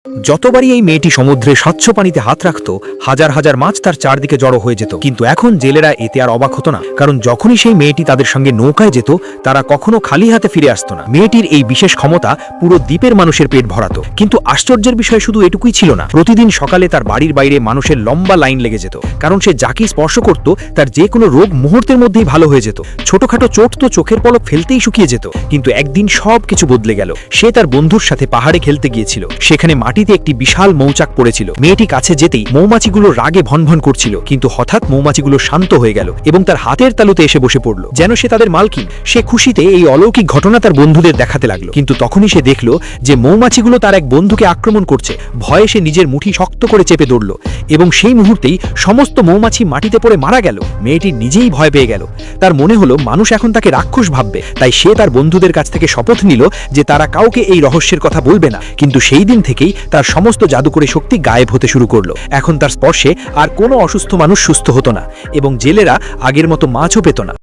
যতবারই এই মেয়েটি সমুদ্রে স্বচ্ছ পানিতে হাত রাখত, হাজার হাজার মাছ তার চারদিকে জড়ো হয়ে যেত। কিন্তু এখন জেলেরা এতে আর অবাক হতো না, কারণ যখনই সেই মেয়েটি তাদের সঙ্গে নৌকায় যেত, তারা কখনো খালি হাতে ফিরে আসতো না। মেয়েটির এই বিশেষ ক্ষমতা পুরো দ্বীপের মানুষের পেট ভরাতো। কিন্তু আশ্চর্যের বিষয় শুধু এটুকুই ছিল না, প্রতিদিন সকালে তার বাড়ির বাইরে মানুষের লম্বা লাইন লেগে যেত, কারণ সে যাকেই স্পর্শ করত তার যে কোনো রোগ মুহূর্তের মধ্যেই ভালো হয়ে যেত। ছোটখাটো চোট তো চোখের পলক ফেলতেই শুকিয়ে যেত। কিন্তু একদিন সব কিছু বদলে গেল। সে তার বন্ধুর সাথে পাহাড়ে খেলতে গিয়েছিল। সেখানে মাটিতে একটি বিশাল মৌচাক পড়েছিল। মেয়েটি কাছে যেতেই মৌমাছিগুলো রাগে ভনভন করছিল, কিন্তু হঠাৎ মৌমাছিগুলো শান্ত হয়ে গেল এবং তার হাতের তালুতে এসে বসে পড়ল, যেন সে তাদের মালকিন। সে খুশিতে এই অলৌকিক ঘটনা তার বন্ধুদের দেখাতে লাগলো। কিন্তু তখনই সে দেখল যে মৌমাছিগুলো তার এক বন্ধুকে আক্রমণ করছে। ভয়ে সে নিজের মুঠি শক্ত করে চেপে ধরল এবং সেই মুহূর্তেই সমস্ত মৌমাছি মাটিতে পড়ে মারা গেল। মেয়েটি নিজেই ভয় পেয়ে গেল। তার মনে হলো মানুষ এখন তাকে রাক্ষস ভাববে। তাই সে তার বন্ধুদের কাছ থেকে শপথ নিল যে তারা কাউকে এই রহস্যের কথা বলবে না। কিন্তু সেই দিন থেকেই তার সমস্ত জাদুকরী শক্তি গায়েব হতে শুরু করলো। এখন তার স্পর্শে আর কোনো অসুস্থ মানুষ সুস্থ হতো না এবং জেলেরা আগের মতো মাছও পেত না।